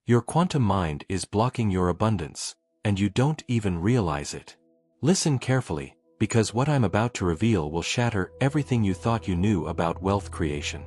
Your quantum mind is blocking your abundance, and you don't even realize it. Listen carefully, because what I'm about to reveal will shatter everything you thought you knew about wealth creation.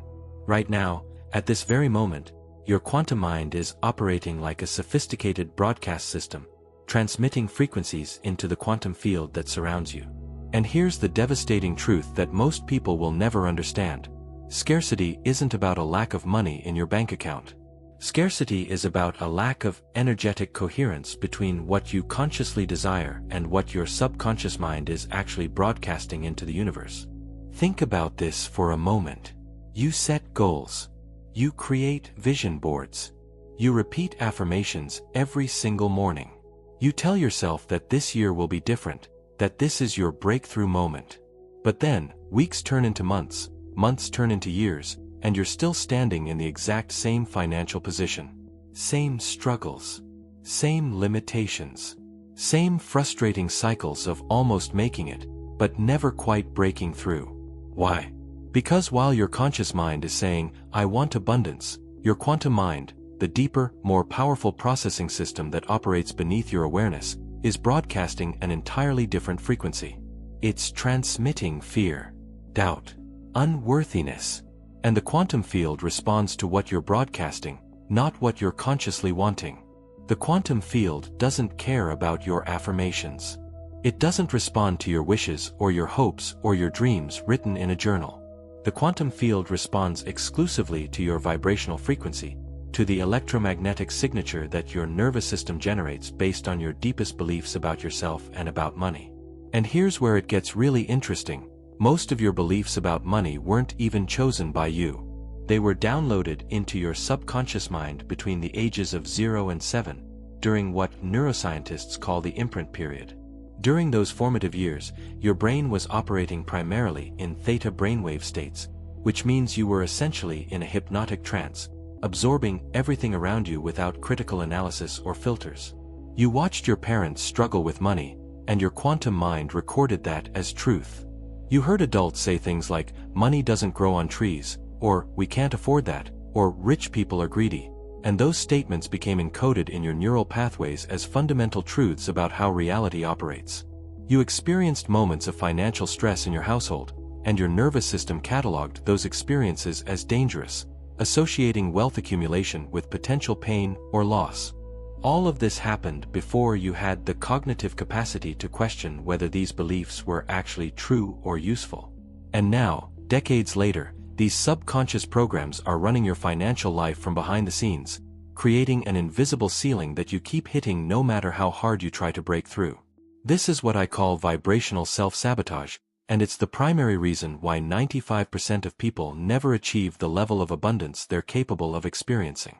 Right now, at this very moment, your quantum mind is operating like a sophisticated broadcast system, transmitting frequencies into the quantum field that surrounds you. And here's the devastating truth that most people will never understand. Scarcity isn't about a lack of money in your bank account. Scarcity is about a lack of energetic coherence between what you consciously desire and what your subconscious mind is actually broadcasting into the universe. Think about this for a moment. You set goals. You create vision boards. You repeat affirmations every single morning. You tell yourself that this year will be different, that this is your breakthrough moment. But then, weeks turn into months, months turn into years, and you're still standing in the exact same financial position. Same struggles. Same limitations. Same frustrating cycles of almost making it, but never quite breaking through. Why? Because while your conscious mind is saying, I want abundance, your quantum mind, the deeper, more powerful processing system that operates beneath your awareness, is broadcasting an entirely different frequency. It's transmitting fear, doubt, unworthiness, and the quantum field responds to what you're broadcasting, not what you're consciously wanting. The quantum field doesn't care about your affirmations. It doesn't respond to your wishes or your hopes or your dreams written in a journal. The quantum field responds exclusively to your vibrational frequency, to the electromagnetic signature that your nervous system generates based on your deepest beliefs about yourself and about money. And here's where it gets really interesting. Most of your beliefs about money weren't even chosen by you. They were downloaded into your subconscious mind between the ages of 0 and 7, during what neuroscientists call the imprint period. During those formative years, your brain was operating primarily in theta brainwave states, which means you were essentially in a hypnotic trance, absorbing everything around you without critical analysis or filters. You watched your parents struggle with money, and your quantum mind recorded that as truth. You heard adults say things like, money doesn't grow on trees, or we can't afford that, or rich people are greedy, and those statements became encoded in your neural pathways as fundamental truths about how reality operates. You experienced moments of financial stress in your household, and your nervous system cataloged those experiences as dangerous, associating wealth accumulation with potential pain or loss. All of this happened before you had the cognitive capacity to question whether these beliefs were actually true or useful. And now, decades later, these subconscious programs are running your financial life from behind the scenes, creating an invisible ceiling that you keep hitting no matter how hard you try to break through. This is what I call vibrational self-sabotage, and it's the primary reason why 95% of people never achieve the level of abundance they're capable of experiencing.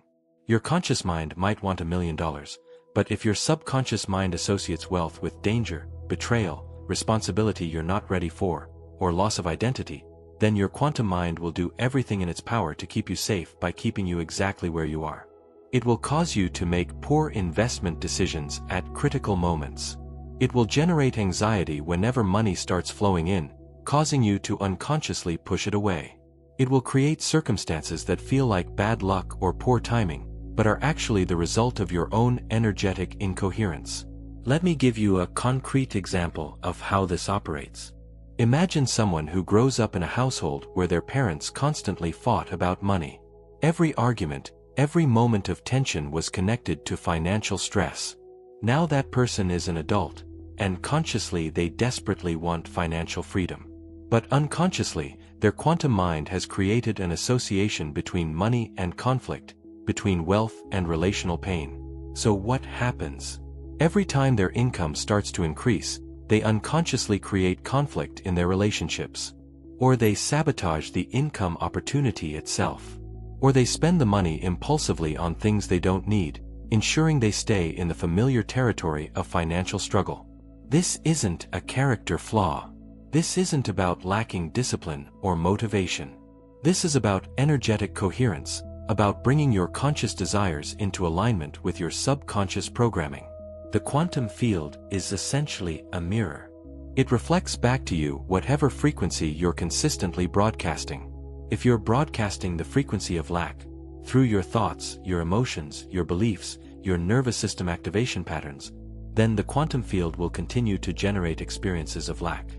Your conscious mind might want $1 million, but if your subconscious mind associates wealth with danger, betrayal, responsibility you're not ready for, or loss of identity, then your quantum mind will do everything in its power to keep you safe by keeping you exactly where you are. It will cause you to make poor investment decisions at critical moments. It will generate anxiety whenever money starts flowing in, causing you to unconsciously push it away. It will create circumstances that feel like bad luck or poor timing, but are actually the result of your own energetic incoherence. Let me give you a concrete example of how this operates. Imagine someone who grows up in a household where their parents constantly fought about money. Every argument, every moment of tension was connected to financial stress. Now that person is an adult, and consciously they desperately want financial freedom. But unconsciously, their quantum mind has created an association between money and conflict, between wealth and relational pain. So what happens? Every time their income starts to increase, they unconsciously create conflict in their relationships. Or they sabotage the income opportunity itself. Or they spend the money impulsively on things they don't need, ensuring they stay in the familiar territory of financial struggle. This isn't a character flaw. This isn't about lacking discipline or motivation. This is about energetic coherence, about bringing your conscious desires into alignment with your subconscious programming. The quantum field is essentially a mirror. It reflects back to you whatever frequency you're consistently broadcasting. If you're broadcasting the frequency of lack, through your thoughts, your emotions, your beliefs, your nervous system activation patterns, then the quantum field will continue to generate experiences of lack.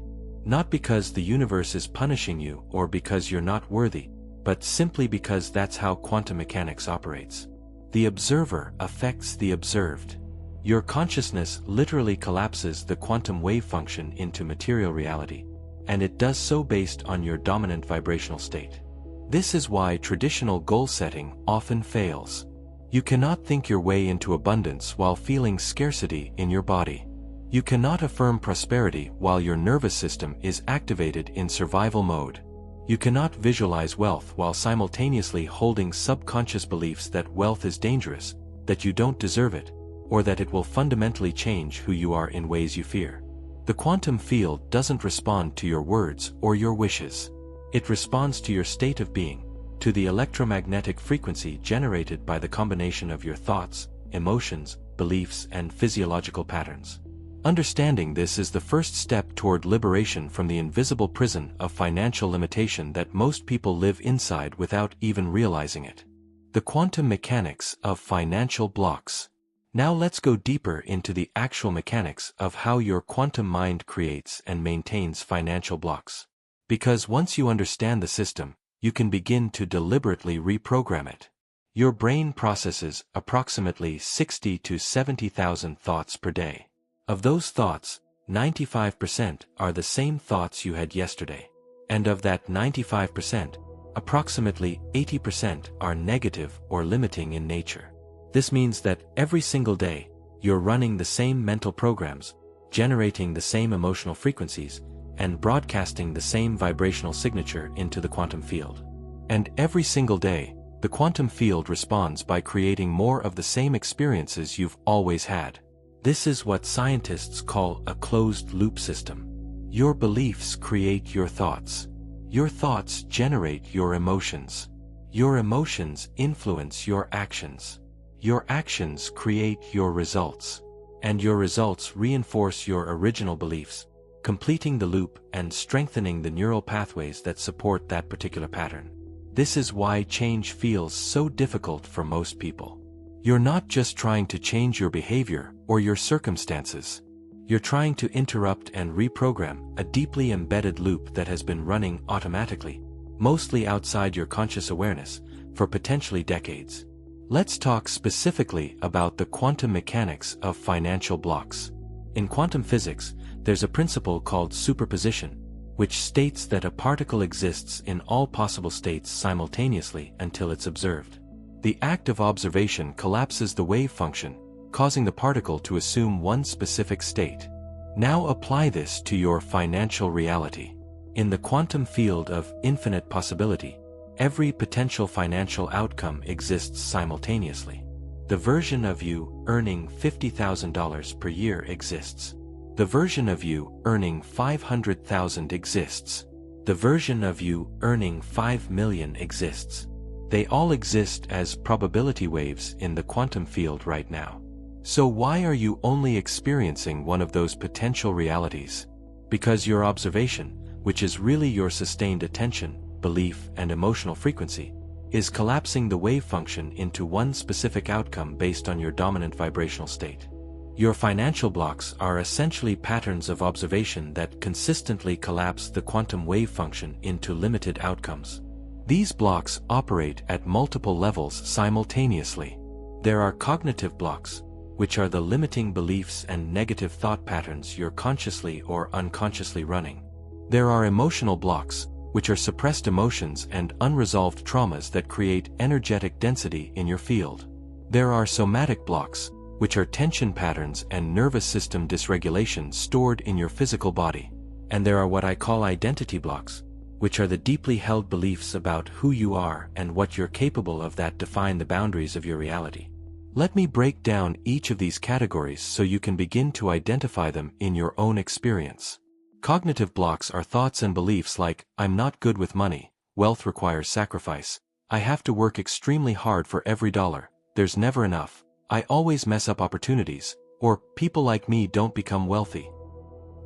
Not because the universe is punishing you or because you're not worthy, but simply because that's how quantum mechanics operates. The observer affects the observed. Your consciousness literally collapses the quantum wave function into material reality, and it does so based on your dominant vibrational state. This is why traditional goal setting often fails. You cannot think your way into abundance while feeling scarcity in your body. You cannot affirm prosperity while your nervous system is activated in survival mode. You cannot visualize wealth while simultaneously holding subconscious beliefs that wealth is dangerous, that you don't deserve it, or that it will fundamentally change who you are in ways you fear. The quantum field doesn't respond to your words or your wishes. It responds to your state of being, to the electromagnetic frequency generated by the combination of your thoughts, emotions, beliefs, and physiological patterns. Understanding this is the first step toward liberation from the invisible prison of financial limitation that most people live inside without even realizing it. The quantum mechanics of financial blocks. Now let's go deeper into the actual mechanics of how your quantum mind creates and maintains financial blocks. Because once you understand the system, you can begin to deliberately reprogram it. Your brain processes approximately 60 to 70,000 thoughts per day. Of those thoughts, 95% are the same thoughts you had yesterday. And of that 95%, approximately 80% are negative or limiting in nature. This means that every single day, you're running the same mental programs, generating the same emotional frequencies, and broadcasting the same vibrational signature into the quantum field. And every single day, the quantum field responds by creating more of the same experiences you've always had. This is what scientists call a closed-loop system. Your beliefs create your thoughts. Your thoughts generate your emotions. Your emotions influence your actions. Your actions create your results. And your results reinforce your original beliefs, completing the loop and strengthening the neural pathways that support that particular pattern. This is why change feels so difficult for most people. You're not just trying to change your behavior or your circumstances. You're trying to interrupt and reprogram a deeply embedded loop that has been running automatically, mostly outside your conscious awareness, for potentially decades. Let's talk specifically about the quantum mechanics of financial blocks. In quantum physics, there's a principle called superposition, which states that a particle exists in all possible states simultaneously until it's observed. The act of observation collapses the wave function, causing the particle to assume one specific state. Now apply this to your financial reality. In the quantum field of infinite possibility, every potential financial outcome exists simultaneously. The version of you earning $50,000 per year exists. The version of you earning $500,000 exists. The version of you earning $5 million exists. They all exist as probability waves in the quantum field right now. So why are you only experiencing one of those potential realities? Because your observation, which is really your sustained attention, belief, and emotional frequency, is collapsing the wave function into one specific outcome based on your dominant vibrational state. Your financial blocks are essentially patterns of observation that consistently collapse the quantum wave function into limited outcomes. These blocks operate at multiple levels simultaneously. There are cognitive blocks, which are the limiting beliefs and negative thought patterns you're consciously or unconsciously running. There are emotional blocks, which are suppressed emotions and unresolved traumas that create energetic density in your field. There are somatic blocks, which are tension patterns and nervous system dysregulation stored in your physical body. And there are what I call identity blocks, which are the deeply held beliefs about who you are and what you're capable of that define the boundaries of your reality. Let me break down each of these categories so you can begin to identify them in your own experience. Cognitive blocks are thoughts and beliefs like, I'm not good with money, wealth requires sacrifice, I have to work extremely hard for every dollar, there's never enough, I always mess up opportunities, or people like me don't become wealthy.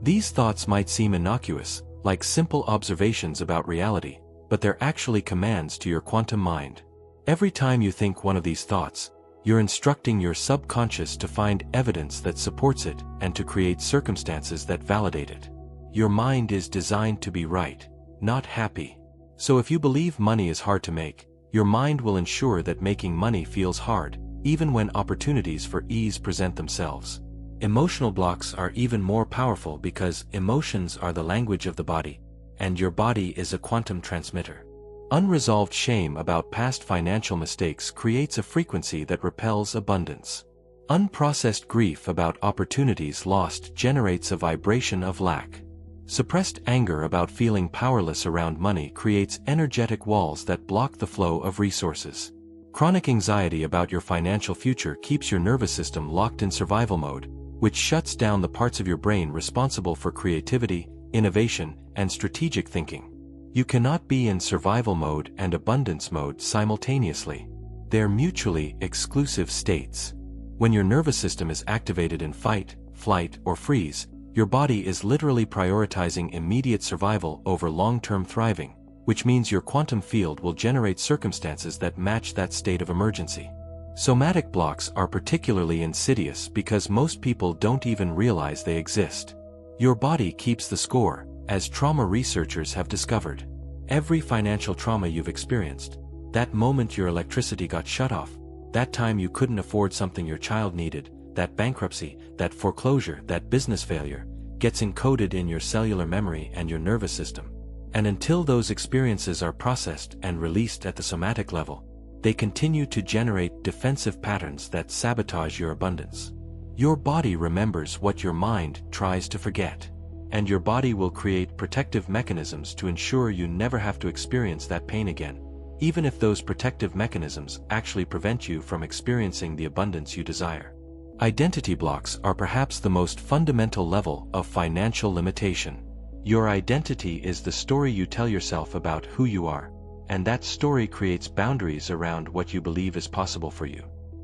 These thoughts might seem innocuous, like simple observations about reality, but they're actually commands to your quantum mind. Every time you think one of these thoughts, you're instructing your subconscious to find evidence that supports it and to create circumstances that validate it. Your mind is designed to be right, not happy. So if you believe money is hard to make, your mind will ensure that making money feels hard, even when opportunities for ease present themselves. Emotional blocks are even more powerful because emotions are the language of the body, and your body is a quantum transmitter. Unresolved shame about past financial mistakes creates a frequency that repels abundance. Unprocessed grief about opportunities lost generates a vibration of lack. Suppressed anger about feeling powerless around money creates energetic walls that block the flow of resources. Chronic anxiety about your financial future keeps your nervous system locked in survival mode, which shuts down the parts of your brain responsible for creativity, innovation, and strategic thinking. You cannot be in survival mode and abundance mode simultaneously. They're mutually exclusive states. When your nervous system is activated in fight, flight, or freeze, your body is literally prioritizing immediate survival over long-term thriving, which means your quantum field will generate circumstances that match that state of emergency. Somatic blocks are particularly insidious because most people don't even realize they exist. Your body keeps the score, as trauma researchers have discovered. Every financial trauma you've experienced, that moment your electricity got shut off, that time you couldn't afford something your child needed, that bankruptcy, that foreclosure, that business failure, gets encoded in your cellular memory and your nervous system. And until those experiences are processed and released at the somatic level, they continue to generate defensive patterns that sabotage your abundance. Your body remembers what your mind tries to forget. And your body will create protective mechanisms to ensure you never have to experience that pain again, even if those protective mechanisms actually prevent you from experiencing the abundance you desire. Identity blocks are perhaps the most fundamental level of financial limitation. Your identity is the story you tell yourself about who you are, and that story creates boundaries around what you believe is possible for you.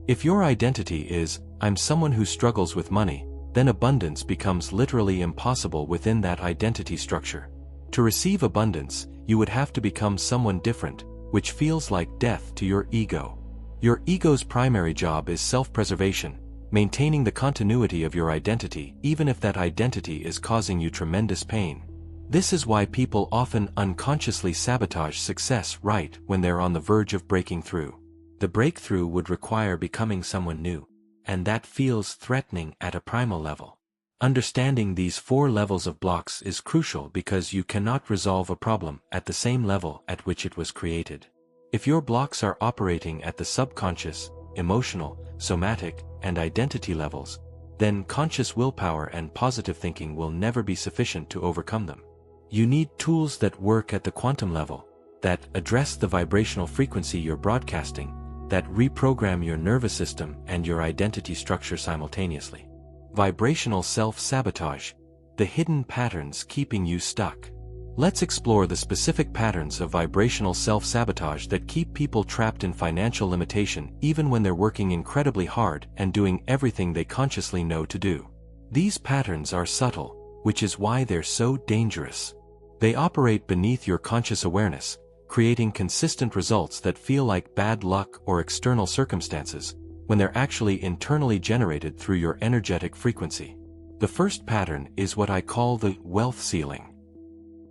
If your identity is, "I'm someone who struggles with money," then abundance becomes literally impossible within that identity structure. To receive abundance, you would have to become someone different, which feels like death to your ego. Your ego's primary job is self-preservation, maintaining the continuity of your identity even if that identity is causing you tremendous pain. This is why people often unconsciously sabotage success right when they're on the verge of breaking through. The breakthrough would require becoming someone new, and that feels threatening at a primal level. Understanding these 4 levels of blocks is crucial because you cannot resolve a problem at the same level at which it was created. If your blocks are operating at the subconscious, emotional, somatic, and identity levels, then conscious willpower and positive thinking will never be sufficient to overcome them. You need tools that work at the quantum level, that address the vibrational frequency you're broadcasting, that reprogram your nervous system and your identity structure simultaneously. Vibrational self-sabotage, the hidden patterns keeping you stuck. Let's explore the specific patterns of vibrational self-sabotage that keep people trapped in financial limitation even when they're working incredibly hard and doing everything they consciously know to do. These patterns are subtle, which is why they're so dangerous. They operate beneath your conscious awareness, creating consistent results that feel like bad luck or external circumstances, when they're actually internally generated through your energetic frequency. The first pattern is what I call the wealth ceiling.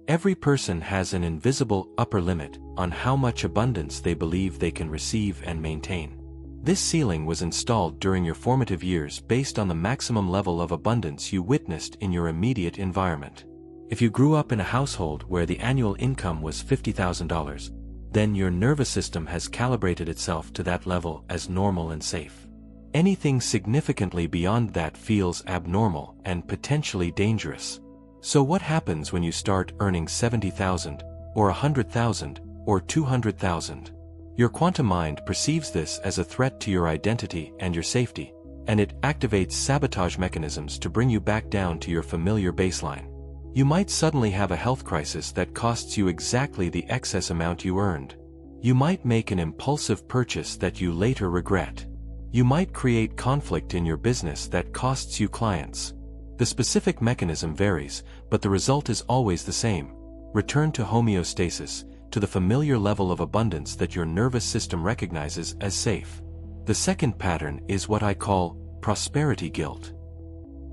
Every person has an invisible upper limit on how much abundance they believe they can receive and maintain. This ceiling was installed during your formative years based on the maximum level of abundance you witnessed in your immediate environment. If you grew up in a household where the annual income was $50,000, then your nervous system has calibrated itself to that level as normal and safe. Anything significantly beyond that feels abnormal and potentially dangerous. So what happens when you start earning $70,000, or $100,000, or $200,000? Your quantum mind perceives this as a threat to your identity and your safety, and it activates sabotage mechanisms to bring you back down to your familiar baseline. You might suddenly have a health crisis that costs you exactly the excess amount you earned. You might make an impulsive purchase that you later regret. You might create conflict in your business that costs you clients. The specific mechanism varies, but the result is always the same. Return to homeostasis, to the familiar level of abundance that your nervous system recognizes as safe. The second pattern is what I call prosperity guilt.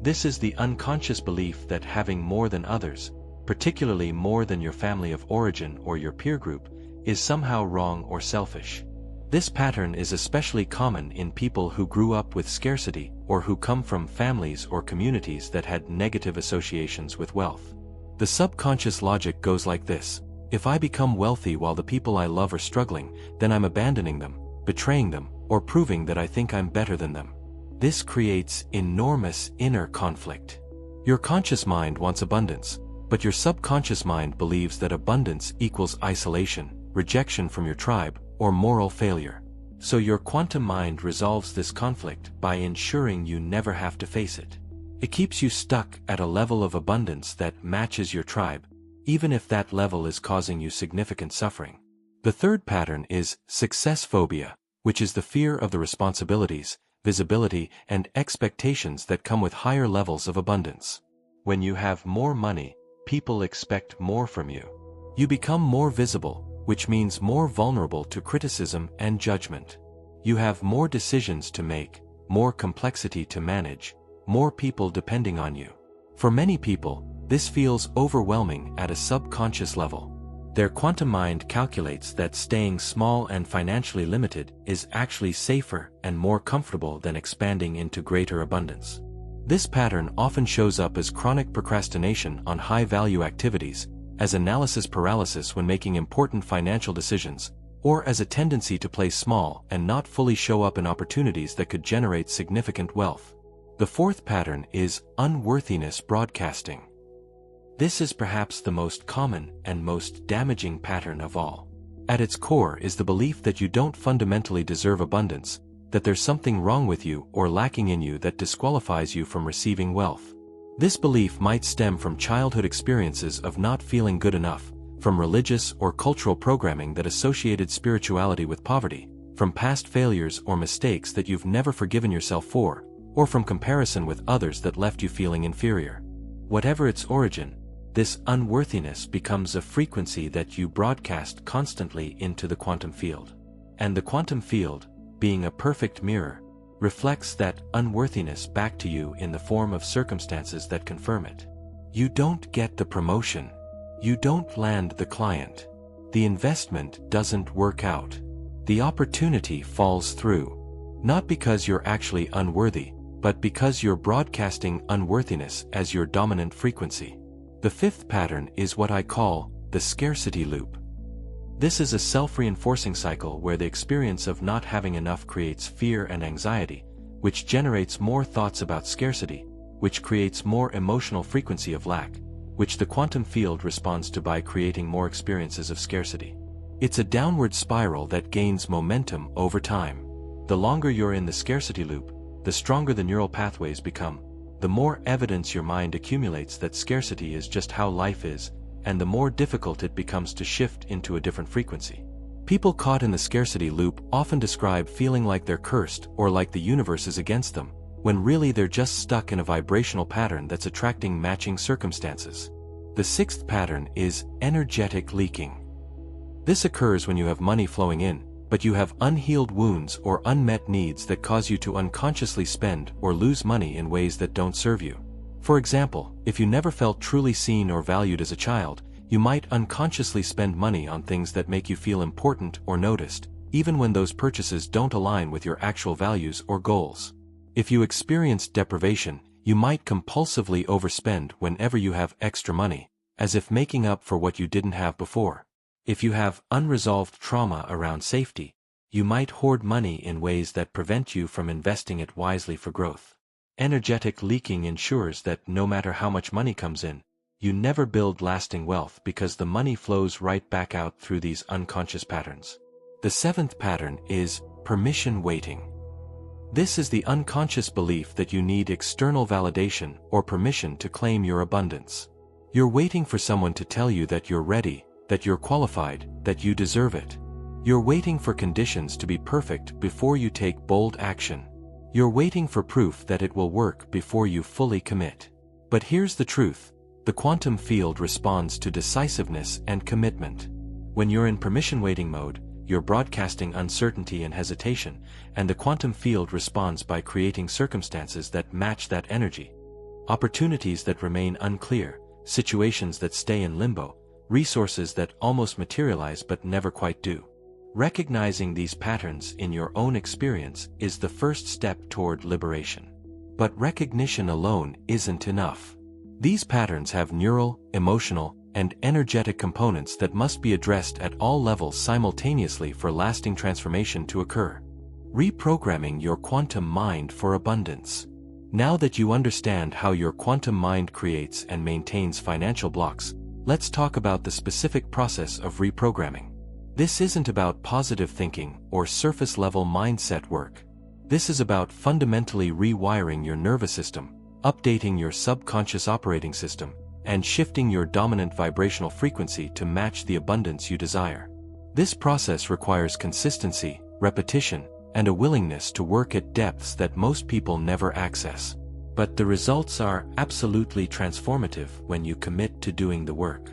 This is the unconscious belief that having more than others, particularly more than your family of origin or your peer group, is somehow wrong or selfish. This pattern is especially common in people who grew up with scarcity or who come from families or communities that had negative associations with wealth. The subconscious logic goes like this: if I become wealthy while the people I love are struggling, then I'm abandoning them, betraying them, or proving that I think I'm better than them. This creates enormous inner conflict. Your conscious mind wants abundance, but your subconscious mind believes that abundance equals isolation, rejection from your tribe, or moral failure. So your quantum mind resolves this conflict by ensuring you never have to face it. It keeps you stuck at a level of abundance that matches your tribe, even if that level is causing you significant suffering. The third pattern is success phobia, which is the fear of the responsibilities, visibility, and expectations that come with higher levels of abundance. When you have more money, people expect more from you. You become more visible, which means more vulnerable to criticism and judgment. You have more decisions to make, more complexity to manage, more people depending on you. For many people, this feels overwhelming at a subconscious level. Their quantum mind calculates that staying small and financially limited is actually safer and more comfortable than expanding into greater abundance. This pattern often shows up as chronic procrastination on high-value activities, as analysis paralysis when making important financial decisions, or as a tendency to play small and not fully show up in opportunities that could generate significant wealth. The fourth pattern is unworthiness broadcasting. This is perhaps the most common and most damaging pattern of all. At its core is the belief that you don't fundamentally deserve abundance, that there's something wrong with you or lacking in you that disqualifies you from receiving wealth. This belief might stem from childhood experiences of not feeling good enough, from religious or cultural programming that associated spirituality with poverty, from past failures or mistakes that you've never forgiven yourself for, or from comparison with others that left you feeling inferior. Whatever its origin, this unworthiness becomes a frequency that you broadcast constantly into the quantum field. And the quantum field, being a perfect mirror, reflects that unworthiness back to you in the form of circumstances that confirm it. You don't get the promotion. You don't land the client. The investment doesn't work out. The opportunity falls through. Not because you're actually unworthy, but because you're broadcasting unworthiness as your dominant frequency. The fifth pattern is what I call the scarcity loop. This is a self-reinforcing cycle where the experience of not having enough creates fear and anxiety, which generates more thoughts about scarcity, which creates more emotional frequency of lack, which the quantum field responds to by creating more experiences of scarcity. It's a downward spiral that gains momentum over time. The longer you're in the scarcity loop, the stronger the neural pathways become, the more evidence your mind accumulates that scarcity is just how life is, and the more difficult it becomes to shift into a different frequency. People caught in the scarcity loop often describe feeling like they're cursed or like the universe is against them, when really they're just stuck in a vibrational pattern that's attracting matching circumstances. The sixth pattern is energetic leaking. This occurs when you have money flowing in, but you have unhealed wounds or unmet needs that cause you to unconsciously spend or lose money in ways that don't serve you. For example, if you never felt truly seen or valued as a child, you might unconsciously spend money on things that make you feel important or noticed, even when those purchases don't align with your actual values or goals. If you experienced deprivation, you might compulsively overspend whenever you have extra money, as if making up for what you didn't have before. If you have unresolved trauma around safety, you might hoard money in ways that prevent you from investing it wisely for growth. Energetic leaking ensures that no matter how much money comes in, you never build lasting wealth because the money flows right back out through these unconscious patterns. The seventh pattern is permission waiting. This is the unconscious belief that you need external validation or permission to claim your abundance. You're waiting for someone to tell you that you're ready, that you're qualified, that you deserve it. You're waiting for conditions to be perfect before you take bold action. You're waiting for proof that it will work before you fully commit. But here's the truth. The quantum field responds to decisiveness and commitment. When you're in permission waiting mode, you're broadcasting uncertainty and hesitation, and the quantum field responds by creating circumstances that match that energy. Opportunities that remain unclear, situations that stay in limbo, resources that almost materialize but never quite do. Recognizing these patterns in your own experience is the first step toward liberation. But recognition alone isn't enough. These patterns have neural, emotional, and energetic components that must be addressed at all levels simultaneously for lasting transformation to occur. Reprogramming your quantum mind for abundance. Now that you understand how your quantum mind creates and maintains financial blocks, let's talk about the specific process of reprogramming. This isn't about positive thinking or surface-level mindset work. This is about fundamentally rewiring your nervous system, updating your subconscious operating system, and shifting your dominant vibrational frequency to match the abundance you desire. This process requires consistency, repetition, and a willingness to work at depths that most people never access. But the results are absolutely transformative when you commit to doing the work.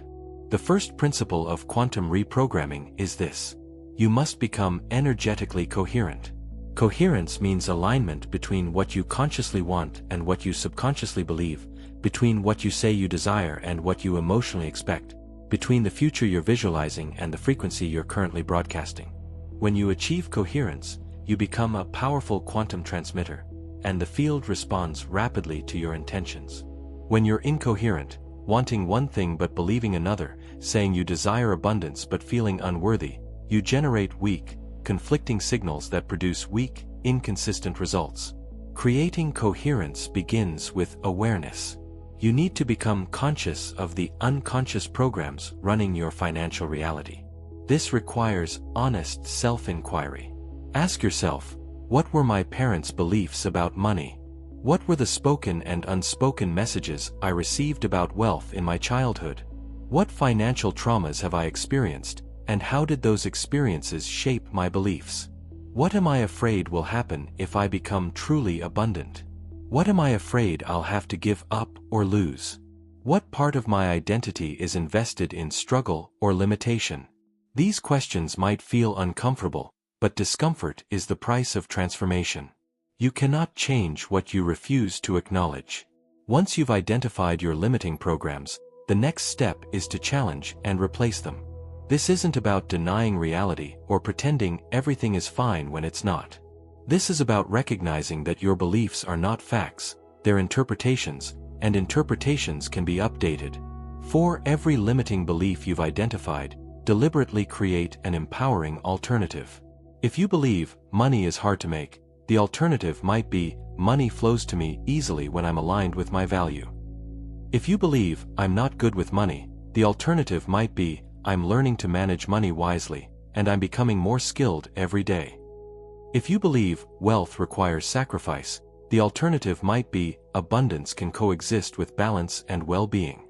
The first principle of quantum reprogramming is this: you must become energetically coherent. Coherence means alignment between what you consciously want and what you subconsciously believe, between what you say you desire and what you emotionally expect, between the future you're visualizing and the frequency you're currently broadcasting. When you achieve coherence, you become a powerful quantum transmitter, and the field responds rapidly to your intentions. When you're incoherent, wanting one thing but believing another, saying you desire abundance but feeling unworthy, you generate weak, conflicting signals that produce weak, inconsistent results. Creating coherence begins with awareness. You need to become conscious of the unconscious programs running your financial reality. This requires honest self-inquiry. Ask yourself, what were my parents' beliefs about money? What were the spoken and unspoken messages I received about wealth in my childhood? What financial traumas have I experienced, and how did those experiences shape my beliefs? What am I afraid will happen if I become truly abundant? What am I afraid I'll have to give up or lose? What part of my identity is invested in struggle or limitation? These questions might feel uncomfortable, but discomfort is the price of transformation. You cannot change what you refuse to acknowledge. Once you've identified your limiting programs, the next step is to challenge and replace them. This isn't about denying reality or pretending everything is fine when it's not. This is about recognizing that your beliefs are not facts, they're interpretations, and interpretations can be updated. For every limiting belief you've identified, deliberately create an empowering alternative. If you believe money is hard to make, the alternative might be, money flows to me easily when I'm aligned with my value. If you believe, I'm not good with money, the alternative might be, I'm learning to manage money wisely, and I'm becoming more skilled every day. If you believe, wealth requires sacrifice, the alternative might be, abundance can coexist with balance and well-being.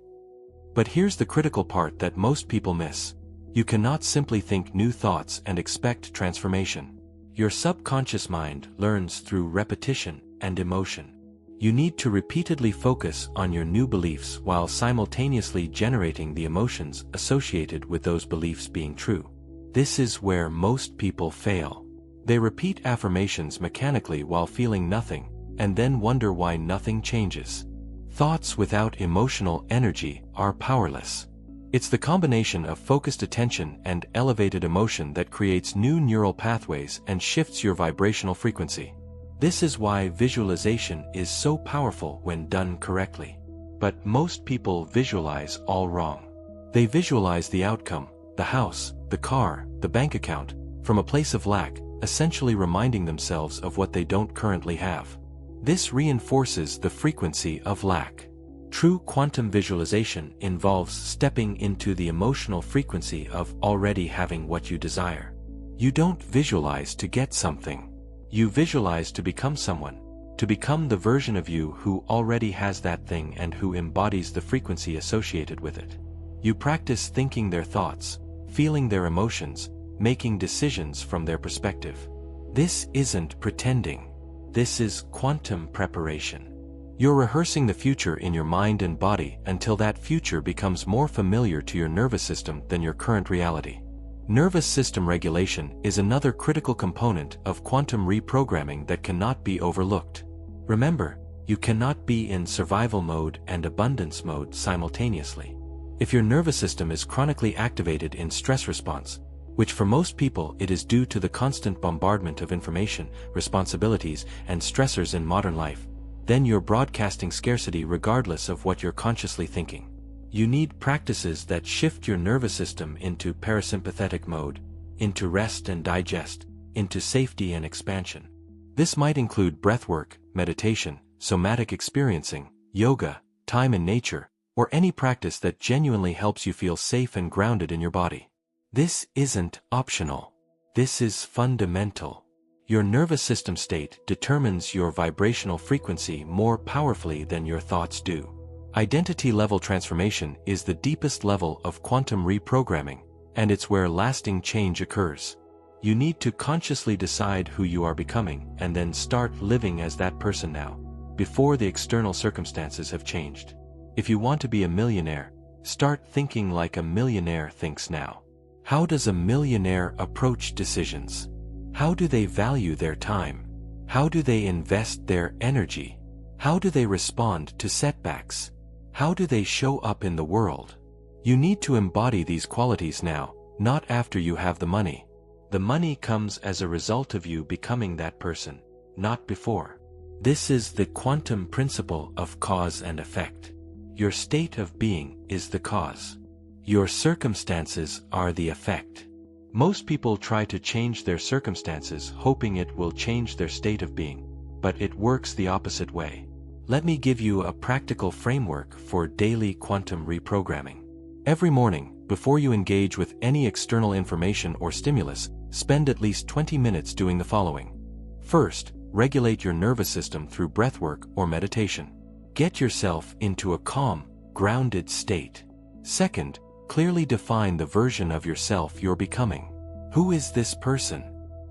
But here's the critical part that most people miss. You cannot simply think new thoughts and expect transformation. Your subconscious mind learns through repetition and emotion. You need to repeatedly focus on your new beliefs while simultaneously generating the emotions associated with those beliefs being true. This is where most people fail. They repeat affirmations mechanically while feeling nothing, and then wonder why nothing changes. Thoughts without emotional energy are powerless. It's the combination of focused attention and elevated emotion that creates new neural pathways and shifts your vibrational frequency. This is why visualization is so powerful when done correctly. But most people visualize all wrong. They visualize the outcome, the house, the car, the bank account, from a place of lack, essentially reminding themselves of what they don't currently have. This reinforces the frequency of lack. True quantum visualization involves stepping into the emotional frequency of already having what you desire. You don't visualize to get something. You visualize to become someone, to become the version of you who already has that thing and who embodies the frequency associated with it. You practice thinking their thoughts, feeling their emotions, making decisions from their perspective. This isn't pretending. This is quantum preparation. You're rehearsing the future in your mind and body until that future becomes more familiar to your nervous system than your current reality. Nervous system regulation is another critical component of quantum reprogramming that cannot be overlooked. Remember, you cannot be in survival mode and abundance mode simultaneously. If your nervous system is chronically activated in stress response, which for most people it is due to the constant bombardment of information, responsibilities, and stressors in modern life, then you're broadcasting scarcity regardless of what you're consciously thinking. You need practices that shift your nervous system into parasympathetic mode, into rest and digest, into safety and expansion. This might include breathwork, meditation, somatic experiencing, yoga, time in nature, or any practice that genuinely helps you feel safe and grounded in your body. This isn't optional. This is fundamental. Your nervous system state determines your vibrational frequency more powerfully than your thoughts do. Identity-level transformation is the deepest level of quantum reprogramming, and it's where lasting change occurs. You need to consciously decide who you are becoming and then start living as that person now, before the external circumstances have changed. If you want to be a millionaire, start thinking like a millionaire thinks now. How does a millionaire approach decisions? How do they value their time? How do they invest their energy? How do they respond to setbacks? How do they show up in the world? You need to embody these qualities now, not after you have the money. The money comes as a result of you becoming that person, not before. This is the quantum principle of cause and effect. Your state of being is the cause. Your circumstances are the effect. Most people try to change their circumstances hoping it will change their state of being, but it works the opposite way. Let me give you a practical framework for daily quantum reprogramming. Every morning, before you engage with any external information or stimulus, spend at least 20 minutes doing the following. First, regulate your nervous system through breathwork or meditation. Get yourself into a calm, grounded state. Second, clearly define the version of yourself you're becoming. Who is this person?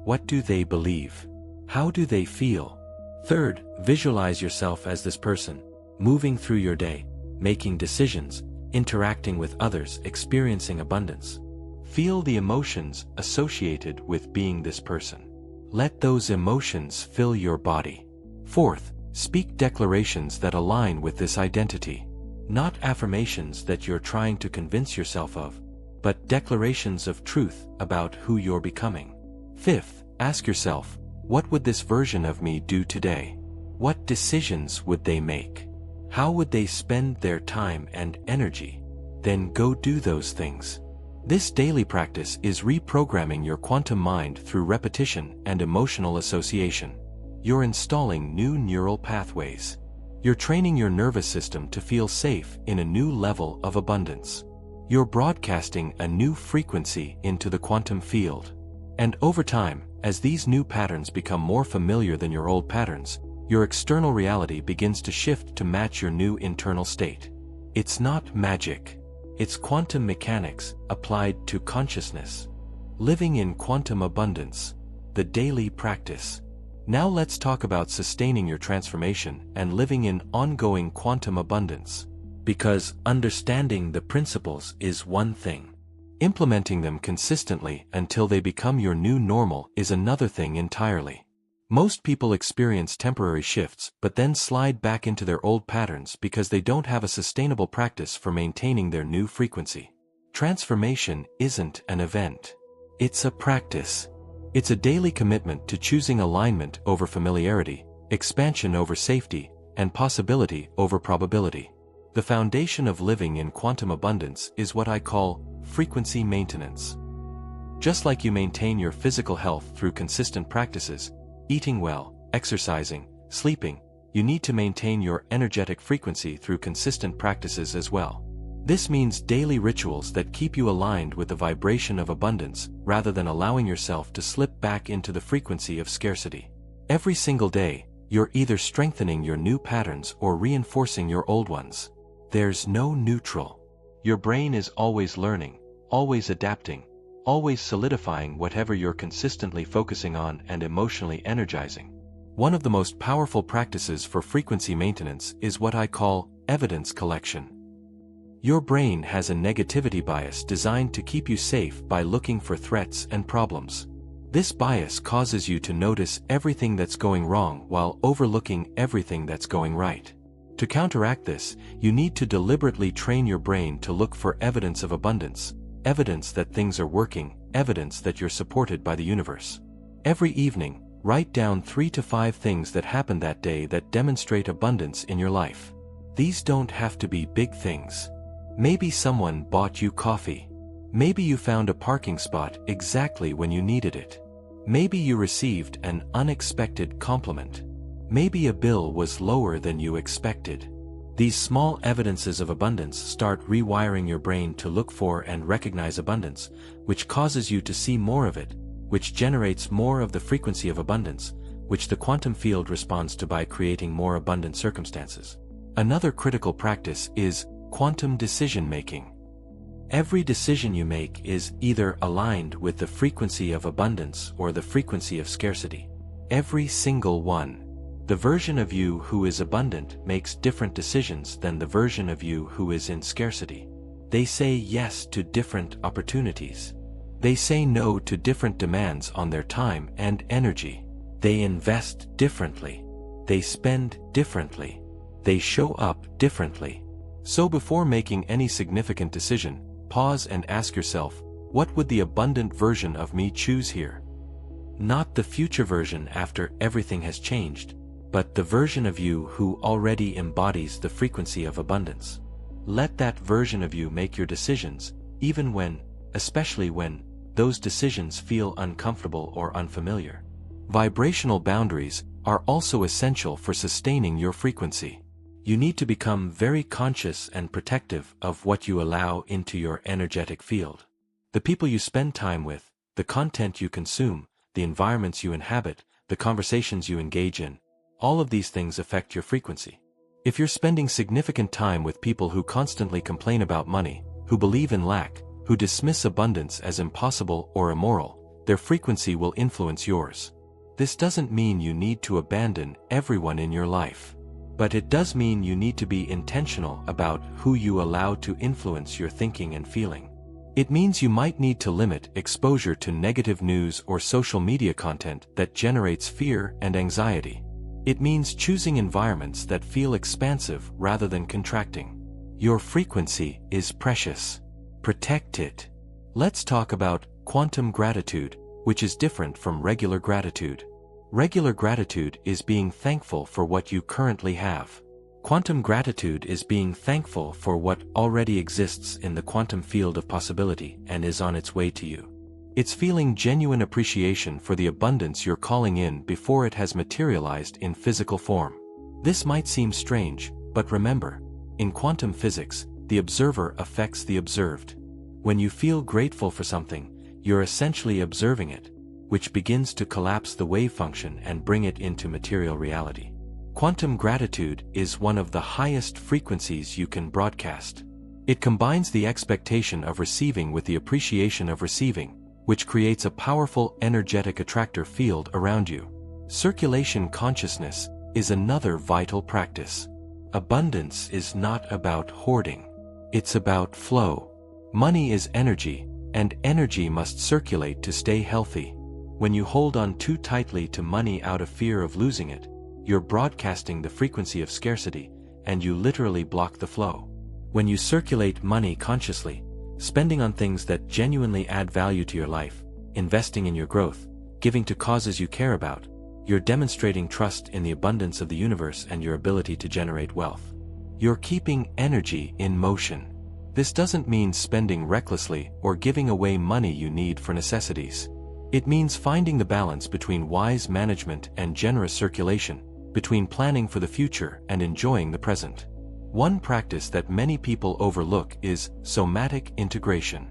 What do they believe? How do they feel? Third, visualize yourself as this person, moving through your day, making decisions, interacting with others, experiencing abundance. Feel the emotions associated with being this person. Let those emotions fill your body. Fourth, speak declarations that align with this identity. Not affirmations that you're trying to convince yourself of, but declarations of truth about who you're becoming. Fifth, ask yourself, what would this version of me do today? What decisions would they make? How would they spend their time and energy? Then go do those things. This daily practice is reprogramming your quantum mind through repetition and emotional association. You're installing new neural pathways. You're training your nervous system to feel safe in a new level of abundance. You're broadcasting a new frequency into the quantum field. And over time, as these new patterns become more familiar than your old patterns, your external reality begins to shift to match your new internal state. It's not magic. It's quantum mechanics applied to consciousness. Living in quantum abundance, the daily practice. Now let's talk about sustaining your transformation and living in ongoing quantum abundance. Because understanding the principles is one thing. Implementing them consistently until they become your new normal is another thing entirely. Most people experience temporary shifts but then slide back into their old patterns because they don't have a sustainable practice for maintaining their new frequency. Transformation isn't an event. It's a practice. It's a daily commitment to choosing alignment over familiarity, expansion over safety, and possibility over probability. The foundation of living in quantum abundance is what I call frequency maintenance. Just like you maintain your physical health through consistent practices, eating well, exercising, sleeping, you need to maintain your energetic frequency through consistent practices as well. This means daily rituals that keep you aligned with the vibration of abundance rather than allowing yourself to slip back into the frequency of scarcity. Every single day, you're either strengthening your new patterns or reinforcing your old ones. There's no neutral. Your brain is always learning, always adapting, always solidifying whatever you're consistently focusing on and emotionally energizing. One of the most powerful practices for frequency maintenance is what I call evidence collection. Your brain has a negativity bias designed to keep you safe by looking for threats and problems. This bias causes you to notice everything that's going wrong while overlooking everything that's going right. To counteract this, you need to deliberately train your brain to look for evidence of abundance, evidence that things are working, evidence that you're supported by the universe. Every evening, write down 3 to 5 things that happened that day that demonstrate abundance in your life. These don't have to be big things. Maybe someone bought you coffee. Maybe you found a parking spot exactly when you needed it. Maybe you received an unexpected compliment. Maybe a bill was lower than you expected. These small evidences of abundance start rewiring your brain to look for and recognize abundance, which causes you to see more of it, which generates more of the frequency of abundance, which the quantum field responds to by creating more abundant circumstances. Another critical practice is quantum decision-making. Every decision you make is either aligned with the frequency of abundance or the frequency of scarcity. Every single one. The version of you who is abundant makes different decisions than the version of you who is in scarcity. They say yes to different opportunities. They say no to different demands on their time and energy. They invest differently. They spend differently. They show up differently. So before making any significant decision, pause and ask yourself, what would the abundant version of me choose here? Not the future version after everything has changed, but the version of you who already embodies the frequency of abundance. Let that version of you make your decisions, even when, especially when, those decisions feel uncomfortable or unfamiliar. Vibrational boundaries are also essential for sustaining your frequency. You need to become very conscious and protective of what you allow into your energetic field. The people you spend time with, the content you consume, the environments you inhabit, the conversations you engage in, all of these things affect your frequency. If you're spending significant time with people who constantly complain about money, who believe in lack, who dismiss abundance as impossible or immoral, their frequency will influence yours. This doesn't mean you need to abandon everyone in your life. But it does mean you need to be intentional about who you allow to influence your thinking and feeling. It means you might need to limit exposure to negative news or social media content that generates fear and anxiety. It means choosing environments that feel expansive rather than contracting. Your frequency is precious. Protect it. Let's talk about quantum gratitude, which is different from regular gratitude. Regular gratitude is being thankful for what you currently have. Quantum gratitude is being thankful for what already exists in the quantum field of possibility and is on its way to you. It's feeling genuine appreciation for the abundance you're calling in before it has materialized in physical form. This might seem strange, but remember, in quantum physics, the observer affects the observed. When you feel grateful for something, you're essentially observing it, which begins to collapse the wave function and bring it into material reality. Quantum gratitude is one of the highest frequencies you can broadcast. It combines the expectation of receiving with the appreciation of receiving, which creates a powerful energetic attractor field around you. Circulation consciousness is another vital practice. Abundance is not about hoarding. It's about flow. Money is energy, and energy must circulate to stay healthy. When you hold on too tightly to money out of fear of losing it, you're broadcasting the frequency of scarcity, and you literally block the flow. When you circulate money consciously, spending on things that genuinely add value to your life, investing in your growth, giving to causes you care about, you're demonstrating trust in the abundance of the universe and your ability to generate wealth. You're keeping energy in motion. This doesn't mean spending recklessly or giving away money you need for necessities. It means finding the balance between wise management and generous circulation, between planning for the future and enjoying the present. One practice that many people overlook is somatic integration.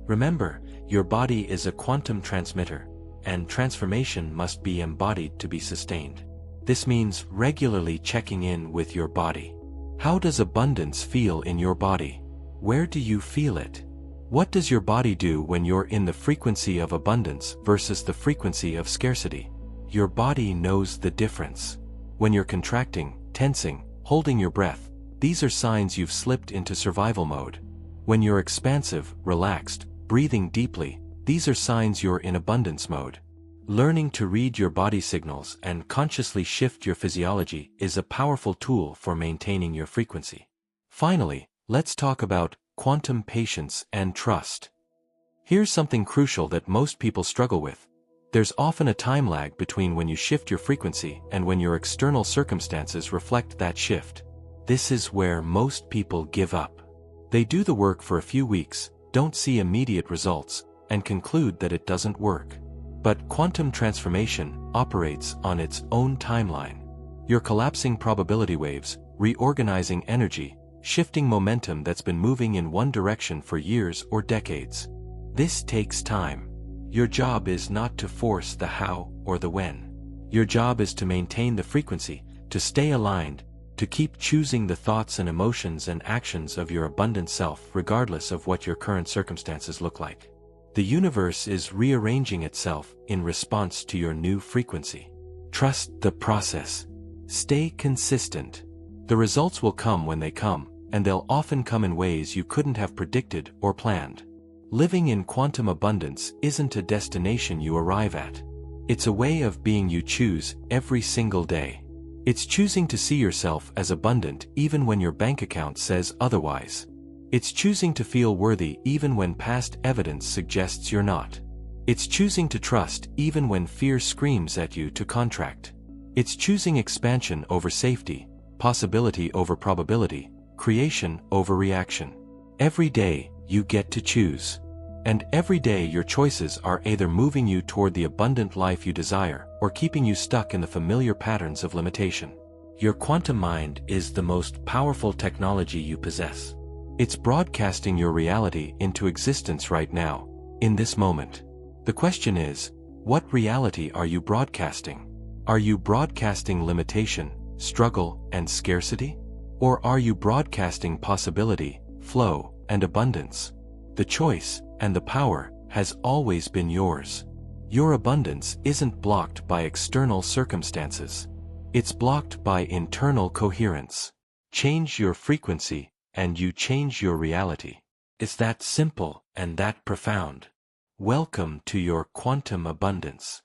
Remember, your body is a quantum transmitter, and transformation must be embodied to be sustained. This means regularly checking in with your body. How does abundance feel in your body? Where do you feel it? What does your body do when you're in the frequency of abundance versus the frequency of scarcity? Your body knows the difference. When you're contracting, tensing, holding your breath, these are signs you've slipped into survival mode. When you're expansive, relaxed, breathing deeply, these are signs you're in abundance mode. Learning to read your body signals and consciously shift your physiology is a powerful tool for maintaining your frequency. Finally, let's talk about quantum patience and trust. Here's something crucial that most people struggle with. There's often a time lag between when you shift your frequency and when your external circumstances reflect that shift. This is where most people give up. They do the work for a few weeks, don't see immediate results, and conclude that it doesn't work. But quantum transformation operates on its own timeline. You're collapsing probability waves, reorganizing energy, shifting momentum that's been moving in one direction for years or decades. This takes time. Your job is not to force the how or the when. Your job is to maintain the frequency, to stay aligned, to keep choosing the thoughts and emotions and actions of your abundant self regardless of what your current circumstances look like. The universe is rearranging itself in response to your new frequency. Trust the process. Stay consistent. The results will come when they come, and they'll often come in ways you couldn't have predicted or planned. Living in quantum abundance isn't a destination you arrive at. It's a way of being you choose every single day. It's choosing to see yourself as abundant even when your bank account says otherwise. It's choosing to feel worthy even when past evidence suggests you're not. It's choosing to trust even when fear screams at you to contract. It's choosing expansion over safety, possibility over probability, creation over reaction. Every day, you get to choose. And every day your choices are either moving you toward the abundant life you desire or keeping you stuck in the familiar patterns of limitation. Your quantum mind is the most powerful technology you possess. It's broadcasting your reality into existence right now, in this moment. The question is, what reality are you broadcasting? Are you broadcasting limitation, struggle, and scarcity? Or are you broadcasting possibility, flow, and abundance? The choice, and the power, has always been yours. Your abundance isn't blocked by external circumstances. It's blocked by internal coherence. Change your frequency, and you change your reality. It's that simple and that profound. Welcome to your quantum abundance.